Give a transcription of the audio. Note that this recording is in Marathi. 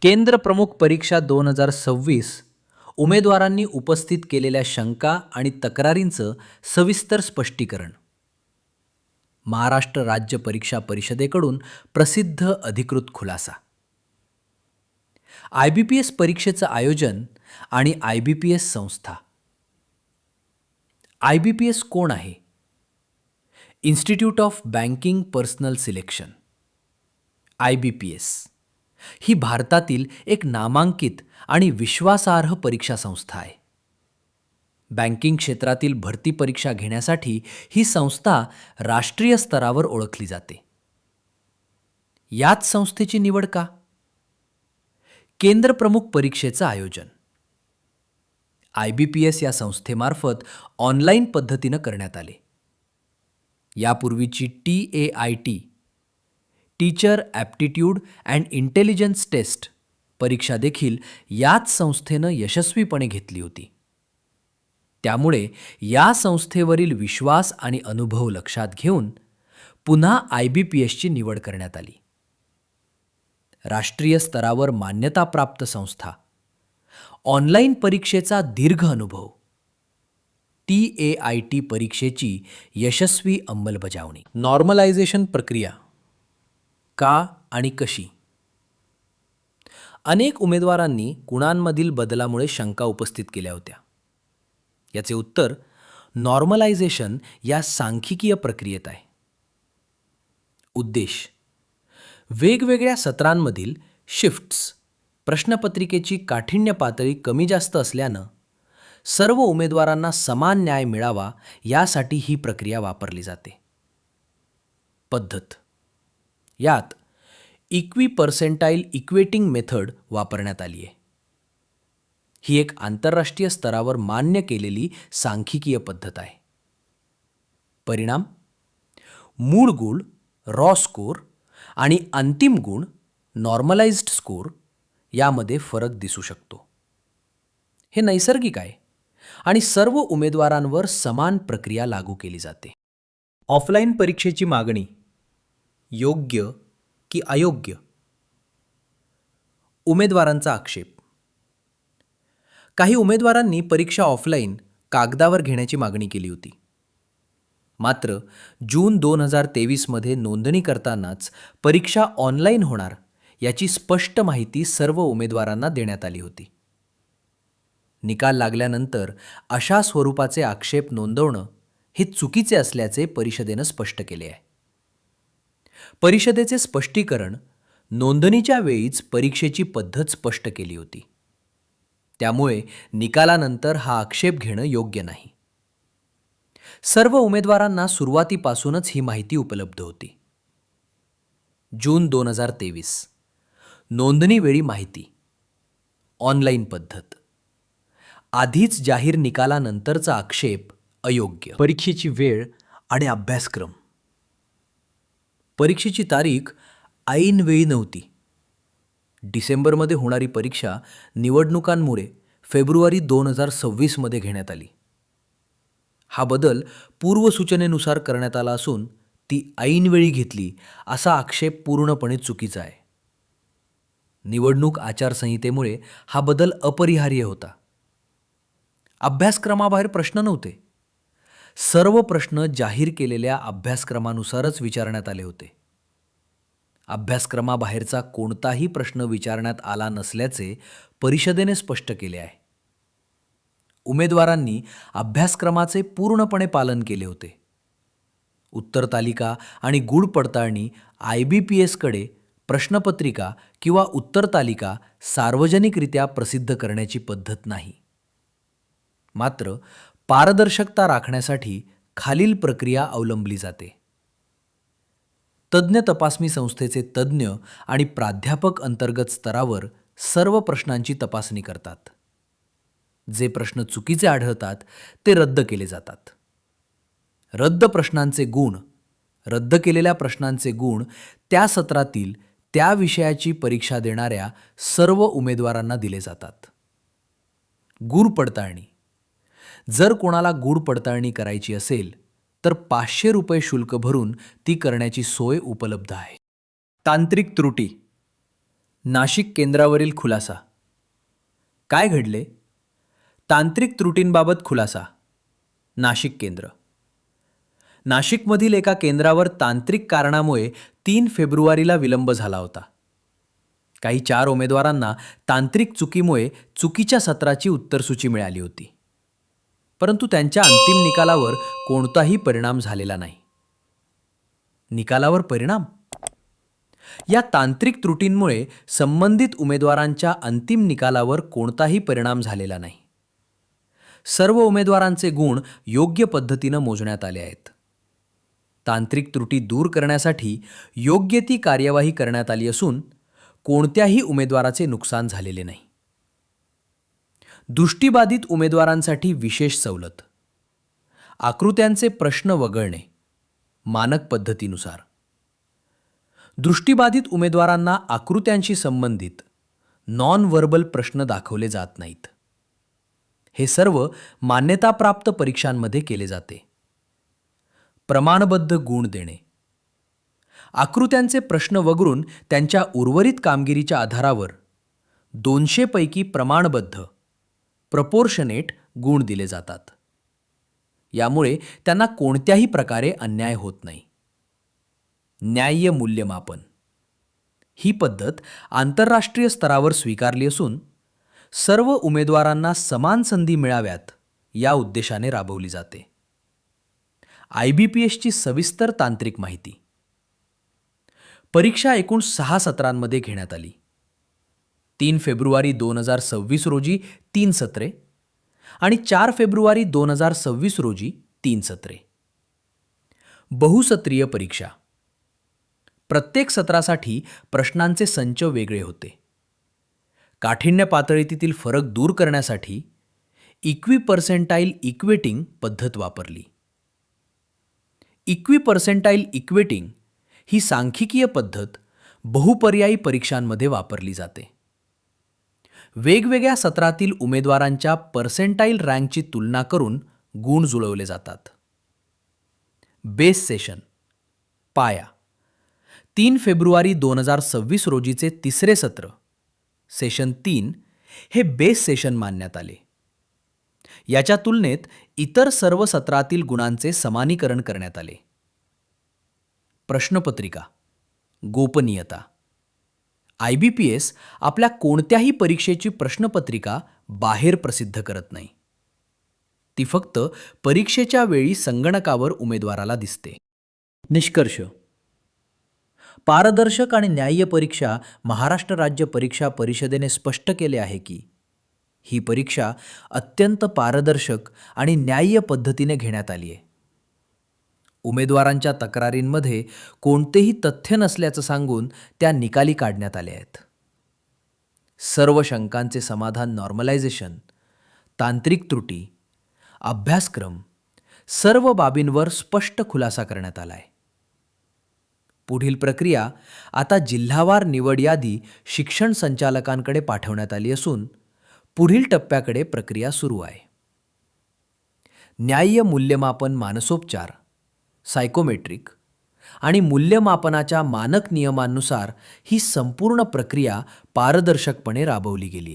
केंद्र प्रमुख परीक्षा 2026 उमेदवारांनी उपस्थित केलेल्या शंका आणि तक्रारींचं सविस्तर स्पष्टीकरण. महाराष्ट्र राज्य परीक्षा परिषदेकडून प्रसिद्ध अधिकृत खुलासा. IBPS परीक्षेचं आयोजन आणि IBPS संस्था. IBPS कोण आहे? Institute of banking personal selection. IBPS ही भारतातील एक नामांकित आणि विश्वासार्ह परीक्षा संस्था आहे. बँकिंग क्षेत्रातील भरती परीक्षा घेण्यासाठी ही संस्था राष्ट्रीय स्तरावर ओळखली जाते. याच संस्थेची निवड का? केंद्र प्रमुख परीक्षेचं आयोजन. IBPS या संस्थेमार्फत ऑनलाईन पद्धतीनं करण्यात आले. यापूर्वीची TAIT teacher aptitude and intelligence test परीक्षा देखील याच संस्थेनं यशस्वीपणे घेतली होती. त्यामुळे या संस्थेवरील विश्वास आणि अनुभव लक्षात घेऊन पुन्हा IBPSची निवड करण्यात आली. राष्ट्रीय स्तरावर मान्यताप्राप्त संस्था, ऑनलाईन परीक्षेचा दीर्घ अनुभव, TAIT परीक्षेची यशस्वी अंमलबजावणी. नॉर्मलायझेशन प्रक्रिया का आणि कशी? अनेक उमेदवारांनी गुणांमधील बदलामुळे शंका उपस्थित केल्या होत्या. याचे उत्तर नॉर्मलायझेशन या सांख्यिकीय प्रक्रियेत आहे. उद्देश: वेगवेगळ्या सत्रांमधील शिफ्ट्स प्रश्नपत्रिकेची काठिण्य पातळी कमी जास्त असल्यानं सर्व उमेदवारांना समान न्याय मिळावा यासाठी ही प्रक्रिया वापरली जाते. पद्धत: यात इक्वी पर्सेंटाईल इक्वेटिंग मेथड वापरण्यात आली आहे. ही एक आंतरराष्ट्रीय स्तरावर मान्य केलेली सांख्यिकीय पद्धत आहे. परिणाम: मूळ गुण रॉ स्कोर आणि अंतिम गुण नॉर्मलाइज्ड स्कोर यामध्ये फरक दिसू शकतो. हे नैसर्गिक आहे आणि सर्व उमेदवारांवर समान प्रक्रिया लागू केली जाते. ऑफलाईन परीक्षेची मागणी योग्य की अयोग्य? उमेदवारांचा आक्षेप. काही उमेदवारांनी परीक्षा ऑफलाईन कागदावर घेण्याची मागणी केली होती. मात्र जून 2023 मध्ये नोंदणी करतानाच परीक्षा ऑनलाईन होणार याची स्पष्ट माहिती सर्व उमेदवारांना देण्यात आली होती. निकाल लागल्यानंतर अशा स्वरूपाचे आक्षेप नोंदवणं हे चुकीचे असल्याचे परिषदेनं स्पष्ट केले आहे. परिषदेचे स्पष्टीकरण नोंदणीच्या वेळीच परीक्षेची पद्धत स्पष्ट केली होती. त्यामुळे निकालानंतर हा आक्षेप घेणं योग्य नाही. सर्व उमेदवारांना सुरुवातीपासूनच ही माहिती उपलब्ध होती. जून 2023 नोंदणीवेळी माहिती ऑनलाईन पद्धत. आधीच जाहीर निकालानंतरचा आक्षेप अयोग्य. परीक्षेची वेळ आणि अभ्यासक्रम. परीक्षेची तारीख ऐनवेळी नव्हती. डिसेंबरमध्ये होणारी परीक्षा निवडणुकांमुळे फेब्रुवारी 2026 मध्ये घेण्यात आली. हा बदल पूर्वसूचनेनुसार करण्यात आला असून ती ऐनवेळी घेतली असा आक्षेप पूर्णपणे चुकीचा आहे. निवडणूक आचारसंहितेमुळे हा बदल अपरिहार्य होता. अभ्यासक्रमाबाहेर प्रश्न नव्हते. सर्व प्रश्न जाहीर केलेल्या अभ्यासक्रमानुसारच विचारण्यात आले होते. अभ्यासक्रमाबाहेरचा कोणताही प्रश्न विचारण्यात आला नसल्याचे परिषदेने स्पष्ट केले आहे. उमेदवारांनी अभ्यासक्रमाचे पूर्णपणे पालन केले होते. उत्तर तालिका आणि गुण पडताळणी IBPSकडे प्रश्नपत्रिका किंवा उत्तर तालिका सार्वजनिकरित्या प्रसिद्ध करण्याची पद्धत नाही. मात्र पारदर्शकता राखण्यासाठी खालील प्रक्रिया अवलंबली जाते. तज्ज्ञ तपासणी संस्थेचे तज्ज्ञ आणि प्राध्यापक अंतर्गत स्तरावर सर्व प्रश्नांची तपासणी करतात. जे प्रश्न चुकीचे आढळतात ते रद्द केले जातात. रद्द केलेल्या प्रश्नांचे गुण त्या सत्रातील त्या विषयाची परीक्षा देणाऱ्या सर्व उमेदवारांना दिले जातात. गुण पडताळणी. जर कोणाला गुण पडताळणी करायची असेल तर ₹500 शुल्क भरून ती करण्याची सोय उपलब्ध आहे. तांत्रिक त्रुटी. नाशिक केंद्रावरील खुलासा. काय घडले? तांत्रिक त्रुटींबाबत खुलासा. नाशिक केंद्र. नाशिकमधील एका केंद्रावर तांत्रिक कारणामुळे 3 फेब्रुवारीला विलंब झाला होता. काही 4 उमेदवारांना तांत्रिक चुकीमुळे चुकीच्या सत्राची उत्तरसूची मिळाली होती. परंतु त्यांच्या अंतिम निकालावर कोणताही परिणाम झालेला नाही. निकालावर परिणाम? या तांत्रिक त्रुटींमुळे संबंधित उमेदवारांच्या अंतिम निकालावर कोणताही परिणाम झालेला नाही. सर्व उमेदवारांचे गुण योग्य पद्धतीनं मोजण्यात आले आहेत. तांत्रिक त्रुटी दूर करण्यासाठी योग्य ती कार्यवाही करण्यात आली असून कोणत्याही उमेदवाराचे नुकसान झालेले नाही. दृष्टिबाधित उमेदवारांसाठी विशेष सवलत. आकृत्यांचे प्रश्न वगळणे मानक पद्धतीनुसार. दृष्टिबाधित उमेदवारांना आकृत्यांशी संबंधित नॉन व्हर्बल प्रश्न दाखवले जात नाहीत. हे सर्व मान्यताप्राप्त परीक्षांमध्ये केले जाते. प्रमाणबद्ध गुण देणे. आकृत्यांचे प्रश्न वगळून त्यांच्या उर्वरित कामगिरीच्या आधारावर 200 पैकी प्रमाणबद्ध प्रपोर्शनेट गुण दिले जातात. यामुळे त्यांना कोणत्याही प्रकारे अन्याय होत नाही. न्याय्य मूल्यमापन. ही पद्धत आंतरराष्ट्रीय स्तरावर स्वीकारली असून सर्व उमेदवारांना समान संधी मिळाव्यात या उद्देशाने राबवली जाते. IBPSची सविस्तर तांत्रिक माहिती. परीक्षा एकूण 6 सत्रांमध्ये घेण्यात आली. 3 फेब्रुवारी 2026 रोजी 3 सत्रे आणि 4 फेब्रुवारी 2026 रोजी 3 सत्रे. बहुसत्रीय परीक्षा. प्रत्येक सत्रासाठी प्रश्नांचे संच वेगळे होते. काठिण्य पातळीतील फरक दूर करण्यासाठी इक्विपर्सेंटाईल इक्वेटिंग पद्धत वापरली. इक्विपर्सेंटाईल इक्वेटिंग ही सांख्यिकीय पद्धत बहुपर्यायी परीक्षांमध्ये वापरली जाते. वेगवेगळ्या सत्रातील उमेदवारांच्या पर्सेंटाईल रँकची तुलना करून गुण जुळवले जातात. Base session. पाया. 3 फेब्रुवारी 2026 रोजीचे तिसरे सत्र सेशन 3 हे बेस सेशन मानण्यात आले. याच्या तुलनेत इतर सर्व सत्रातील गुणांचे समानीकरण करण्यात आले. प्रश्नपत्रिका. गोपनीयता. IBPS आपल्या कोणत्याही परीक्षेची प्रश्नपत्रिका बाहेर प्रसिद्ध करत नाही. ती फक्त परीक्षेच्या वेळी संगणकावर उमेदवाराला दिसते. निष्कर्ष. पारदर्शक आणि न्याय्य परीक्षा महाराष्ट्र राज्य परीक्षा परिषदेने स्पष्ट केले आहे की ही परीक्षा अत्यंत पारदर्शक आणि न्याय्य पद्धतीने घेण्यात आली आहे. उमेदवारांच्या तक्रारींमध्ये कोणतेही तथ्य नसल्याचं सांगून त्या निकाली काढण्यात आल्या आहेत. सर्व शंकांचे समाधान नॉर्मलायझेशन, तांत्रिक त्रुटी, अभ्यासक्रम सर्व बाबींवर स्पष्ट खुलासा करण्यात आला आहे. पुढील प्रक्रिया आता जिल्हावार निवड यादी शिक्षण संचालकांकडे पाठवण्यात आली असून पुढील टप्प्याकडे प्रक्रिया सुरू आहे. न्याय्य मूल्यमापन मानसोपचार, सायकोमेट्रिक आणि मूल्यमापनाच्या मानक नियमांनुसार ही संपूर्ण प्रक्रिया पारदर्शकपणे राबवली गेली.